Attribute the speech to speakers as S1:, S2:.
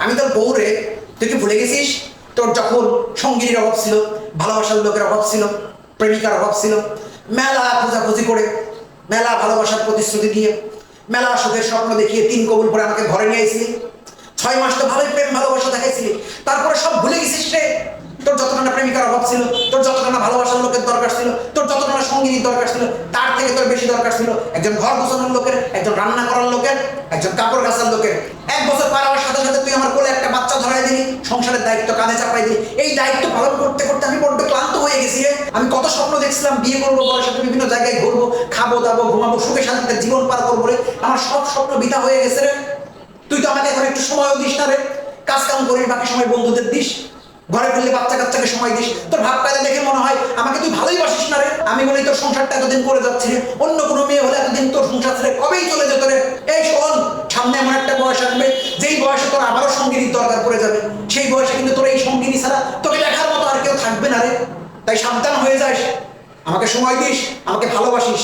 S1: আমি তোর বউ রে, তুই কি ভুলে গেছিস? তোর যখন সঙ্গীর অভাব ছিল, ভালোবাসার লোকের অভাব ছিল, প্রেমিকার অভাব ছিল, মেলা খোঁজাখুঁজি করে, মেলা ভালোবাসার প্রতিশ্রুতি দিয়ে, মেলা সুখের স্বপ্ন দেখিয়ে 3 কবুল করে আমাকে ঘরে নিয়ে এসেছিলি। 6 মাস তো ভালোই প্রেম ভালোবাসা দেখাইছিলি, তারপরে সব ভুলে গেছিস রে। তোর যতটা প্রেমিকার অভাব ছিল, তোর যতটা ভালোবাসার লোকের দরকার ছিল, তোর যতটা সঙ্গীর দরকার ছিল, তার থেকে তোর বেশি দরকার ছিল একজন ঘর গোছানোর লোকের, একজন রান্না করার লোকের, একজন কাপড় কাচার লোকের। 1 বছর পার হওয়ার সাথে সাথে তুই আমার কোলে একটা বাচ্চা ধরাই দিলি, সংসারের দায়িত্ব কাঁধে চাপাই দিলি। এই দায়িত্ব পালন করতে করতে আমি বড্ড ক্লান্ত হয়ে গেছি রে। আমি কত স্বপ্ন দেখছিলাম, বিয়ে করবো, বড় সাথে বিভিন্ন জায়গায় ঘুরবো, খাবো দাবো, ঘুমাবো, সুখে শান্তিতে জীবন পার করবো রে। আমার সব স্বপ্ন বৃথা হয়ে গেছে রে। তুই তো আমাকে এখন একটু সময়ও দিস না রে। কাজ কাম করিস, বাকি সময় বন্ধুদের দিস, ঘরে ফিরলে বাচ্চা কাচ্চাকে সময় দিস। তোর ভাব কাজে দেখে মনে হয় আমাকে তুই ভালোই বাসিস না রে। আমি বলি তোর সংসারটা এতদিন করে যাচ্ছি রে, অন্য কোনো মেয়ে হলে এতদিন তোর সংসার ছেড়ে কবেই চলে যেত রে। এই শোন, সামনে এমন একটা বয়স আসবে যেই বয়সে তোর আবারও সঙ্গিনীর দরকার পড়ে যাবে। সেই বয়সে কিন্তু তোর এই সঙ্গিনী ছাড়া তোকে দেখার মতো আর কেউ থাকবে না রে। তাই সাবধান হয়ে যাস, আমাকে সময় দিস, আমাকে ভালোবাসিস।